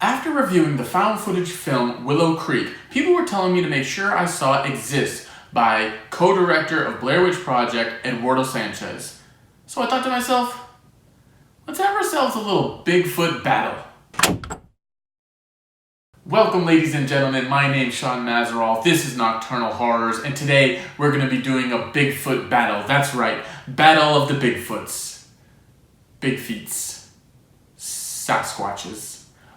After reviewing the found footage film Willow Creek, people were telling me to make sure I saw Exist by co-director of Blair Witch Project, Eduardo Sanchez. So I thought to myself, let's have ourselves a little Bigfoot battle. Welcome, ladies and gentlemen, my name's Sean Mazeroff, this is Nocturnal Horrors, and today we're going to be doing a Bigfoot battle. That's right, Battle of the Bigfoots. Big feets. Sasquatches.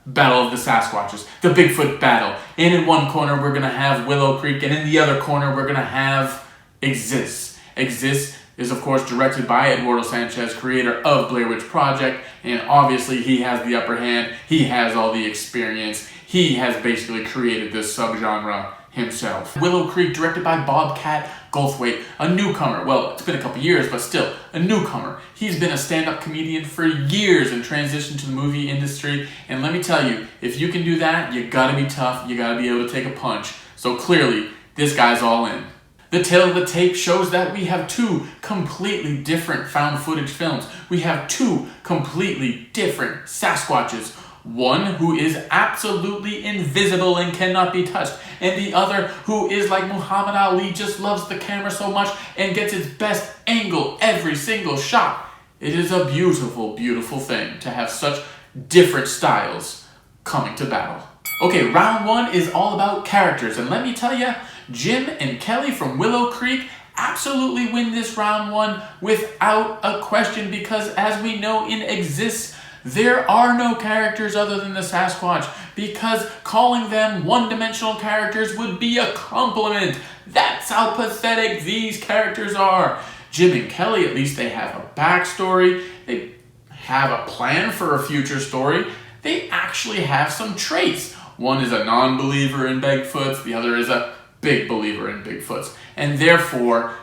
Battle of the Sasquatches. The Bigfoot battle. And in one corner we're going to have Willow Creek, and in the other corner we're going to have Exist. Exist is of course directed by Eduardo Sanchez, creator of Blair Witch Project, and obviously he has the upper hand, he has all the experience, he has basically created this subgenre himself. Willow Creek, directed by Bobcat Goldthwait, a newcomer. Well, it's been a couple years, but still, a newcomer. He's been a stand-up comedian for years and transitioned to the movie industry, and let me tell you, if you can do that, you gotta be tough, you gotta be able to take a punch. So clearly, this guy's all in. The tale of the tape shows that we have two completely different found footage films. We have two completely different Sasquatches. One who is absolutely invisible and cannot be touched, and the other who is like Muhammad Ali, just loves the camera so much and gets its best angle every single shot. It is a beautiful, beautiful thing to have such different styles coming to battle. Okay, round one is all about characters, and let me tell you, Jim and Kelly from Willow Creek absolutely win this round one without a question, because as we know in Exist, there are no characters other than the Sasquatch, because calling them one-dimensional characters would be a compliment. That's how pathetic these characters are. Jim and Kelly, at least they have a backstory, they have a plan for a future story, they actually have some traits. One is a non-believer in Bigfoots, the other is a big believer in Bigfoots, and therefore,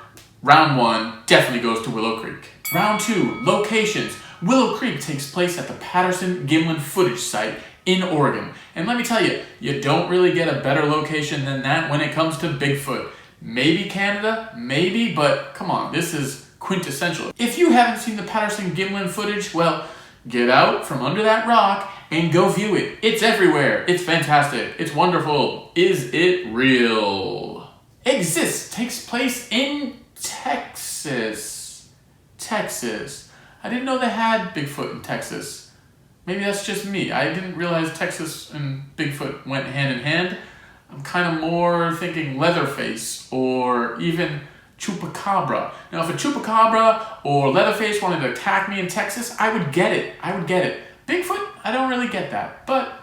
round one definitely goes to Willow Creek. Round two, locations. Willow Creek takes place at the Patterson-Gimlin footage site in Oregon. And let me tell you, you don't really get a better location than that when it comes to Bigfoot. Maybe Canada, maybe, but come on, this is quintessential. If you haven't seen the Patterson-Gimlin footage, well, get out from under that rock and go view it. It's everywhere. It's fantastic. It's wonderful. Is it real? Exist takes place in Texas. I didn't know they had Bigfoot in Texas. Maybe that's just me. I didn't realize Texas and Bigfoot went hand in hand. I'm kind of more thinking Leatherface or even Chupacabra. Now, if a Chupacabra or Leatherface wanted to attack me in Texas, I would get it. Bigfoot, I don't really get that, but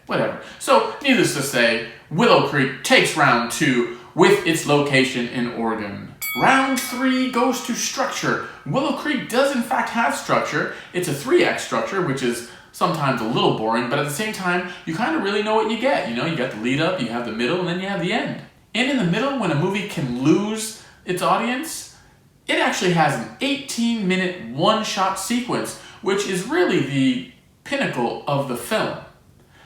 whatever. So, needless to say, Willow Creek takes round two with its location in Oregon. Round three goes to structure. Willow Creek does in fact have structure. It's a 3-act structure, which is sometimes a little boring, but at the same time, you kind of really know what you get. You know, you got the lead up, you have the middle, and then you have the end. And in the middle, when a movie can lose its audience, it actually has an 18-minute one-shot sequence, which is really the pinnacle of the film.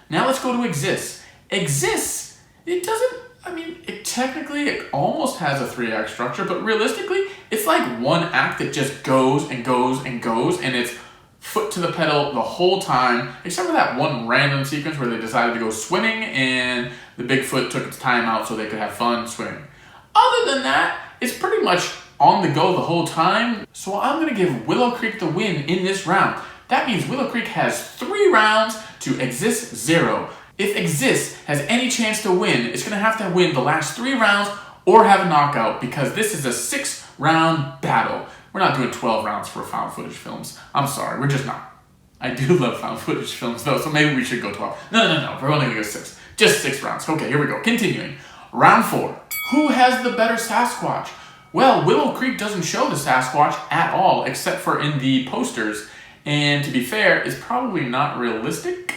Now let's go to Exist. Exist, it almost has a 3-act structure, but realistically, it's like one act that just goes and goes and goes, and it's foot to the pedal the whole time, except for that one random sequence where they decided to go swimming, and the Bigfoot took its time out so they could have fun swimming. Other than that, it's pretty much on the go the whole time, so I'm going to give Willow Creek the win in this round. That means Willow Creek has 3 rounds to Exist 0. If Exist has any chance to win, it's going to have to win the last 3 rounds or have a knockout, because this is a 6-round battle. We're not doing 12 rounds for found footage films. I'm sorry, we're just not. I do love found footage films though, so maybe we should go 12. No, we're only going to go 6. Just 6 rounds. Okay, here we go. Continuing. Round 4. Who has the better Sasquatch? Well, Willow Creek doesn't show the Sasquatch at all, except for in the posters. And to be fair, it's probably not realistic.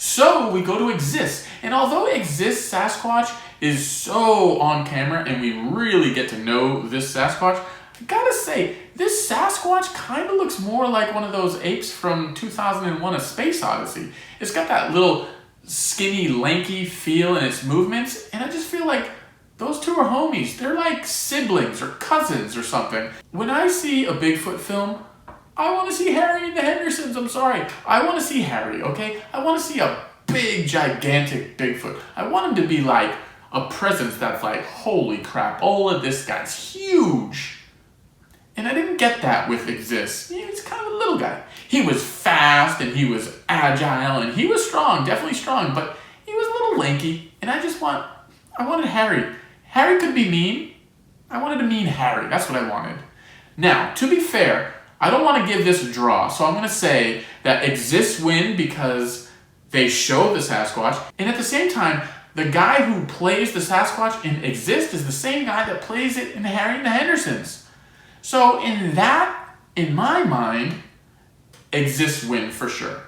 So we go to Exist. And although Exist Sasquatch is so on camera and we really get to know this Sasquatch, I gotta say, this Sasquatch kind of looks more like one of those apes from 2001: A Space Odyssey. It's got that little skinny, lanky feel in its movements, and I just feel like those two are homies. They're like siblings or cousins or something. When I see a Bigfoot film, I want to see Harry and the Hendersons, I'm sorry. I want to see Harry, okay? I want to see a big, gigantic Bigfoot. I want him to be like a presence that's like, holy crap, all of this guy's huge. And I didn't get that with Exist. He was kind of a little guy. He was fast and he was agile and he was strong, definitely strong, but he was a little lanky. And I wanted Harry. Harry could be mean. I wanted a mean Harry. That's what I wanted. Now, to be fair, I don't want to give this a draw. So I'm going to say that Exist win because they show the Sasquatch. And at the same time, the guy who plays the Sasquatch in Exist is the same guy that plays it in Harry and the Hendersons. So in my mind, Exist win for sure.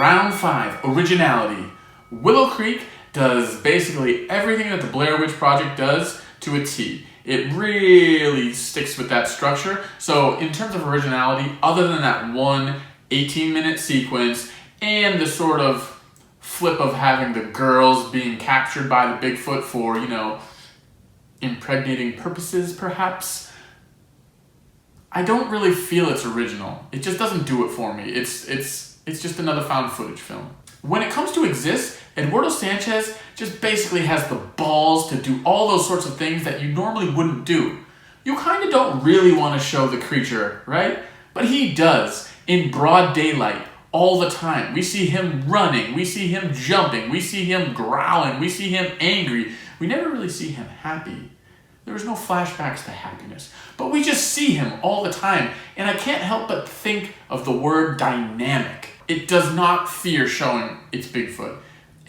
Round 5, Originality. Willow Creek does basically everything that the Blair Witch Project does to a T. It really sticks with that structure. So in terms of originality, other than that one 18-minute sequence and the sort of flip of having the girls being captured by the Bigfoot for, impregnating purposes perhaps, I don't really feel it's original. It just doesn't do it for me. It's just another found footage film. When it comes to Exist, Eduardo Sanchez just basically has the balls to do all those sorts of things that you normally wouldn't do. You kind of don't really want to show the creature, right? But he does, in broad daylight, all the time. We see him running, we see him jumping, we see him growling, we see him angry. We never really see him happy. There was no flashbacks to happiness. But we just see him all the time, and I can't help but think of the word dynamic. It does not fear showing its Bigfoot.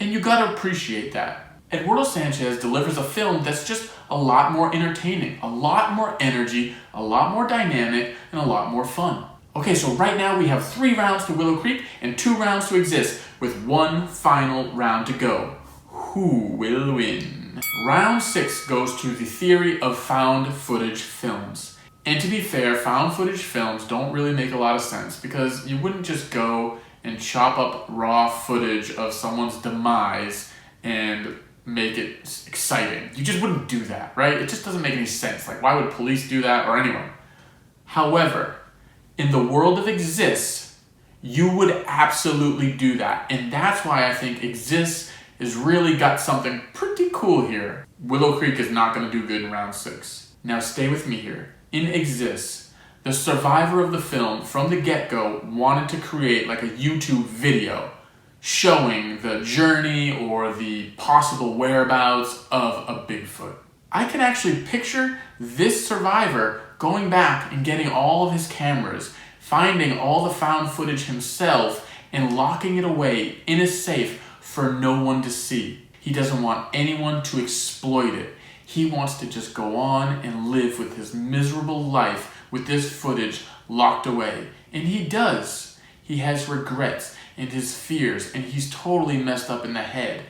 And you gotta appreciate that. Eduardo Sanchez delivers a film that's just a lot more entertaining, a lot more energy, a lot more dynamic, and a lot more fun. Okay, so right now we have 3 rounds to Willow Creek and 2 rounds to Exist, with 1 final round to go. Who will win? Round 6 goes to the theory of found footage films. And to be fair, found footage films don't really make a lot of sense because you wouldn't just go and chop up raw footage of someone's demise and make it exciting. You just wouldn't do that, right? It just doesn't make any sense. Like, why would police do that or anyone? However, in the world of Exist, you would absolutely do that. And that's why I think Exist has really got something pretty cool here. Willow Creek is not going to do good in round 6. Now stay with me here. In Exist, the survivor of the film from the get-go wanted to create like a YouTube video showing the journey or the possible whereabouts of a Bigfoot. I can actually picture this survivor going back and getting all of his cameras, finding all the found footage himself, and locking it away in a safe for no one to see. He doesn't want anyone to exploit it. He wants to just go on and live with his miserable life with this footage locked away. And he does. He has regrets and his fears, and he's totally messed up in the head.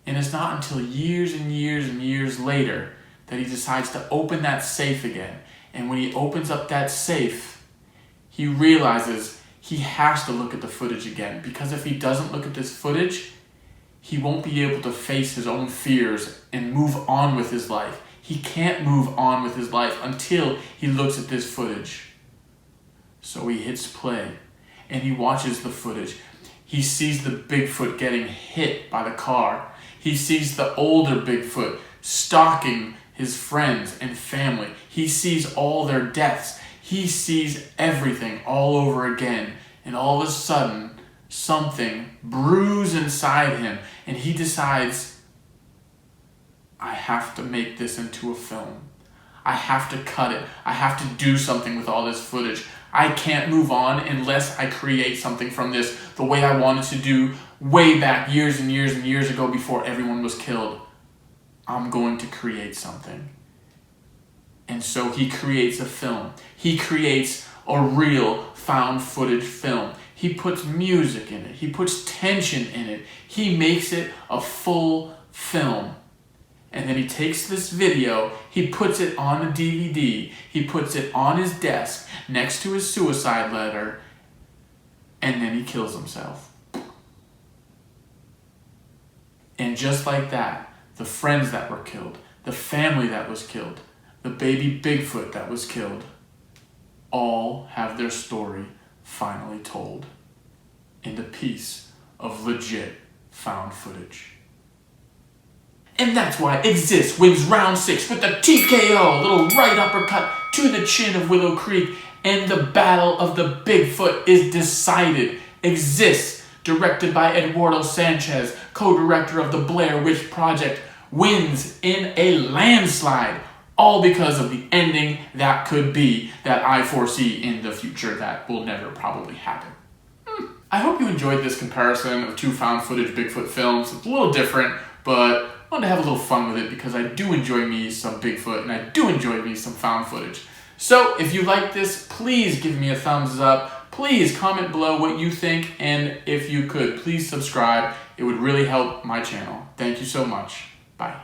And it's not until years and years and years later that he decides to open that safe again. And when he opens up that safe, he realizes he has to look at the footage again, because if he doesn't look at this footage, he won't be able to face his own fears and move on with his life. He can't move on with his life until he looks at this footage. So he hits play and he watches the footage. He sees the Bigfoot getting hit by the car. He sees the older Bigfoot stalking his friends and family. He sees all their deaths. He sees everything all over again. And all of a sudden, something brews inside him and he decides, I have to make this into a film. I have to cut it. I have to do something with all this footage. I can't move on unless I create something from this the way I wanted to do way back years and years and years ago before everyone was killed. I'm going to create something. And so he creates a film. He creates a real found footage film. He puts music in it. He puts tension in it. He makes it a full film. And then he takes this video, he puts it on a DVD, he puts it on his desk next to his suicide letter, and then he kills himself. And just like that, the friends that were killed, the family that was killed, the baby Bigfoot that was killed, all have their story finally told in the piece of legit found footage. And that's why Exist wins round 6 with the TKO, little right uppercut to the chin of Willow Creek, and the battle of the Bigfoot is decided. Exist, directed by Eduardo Sanchez, co-director of the Blair Witch Project, wins in a landslide, all because of the ending that could be, that I foresee in the future that will never probably happen. I hope you enjoyed this comparison of 2 found footage Bigfoot films. It's a little different, but I wanted to have a little fun with it because I do enjoy me some Bigfoot and I do enjoy me some found footage. So if you like this, please give me a thumbs up. Please comment below what you think, and if you could, please subscribe. It would really help my channel. Thank you so much. Bye.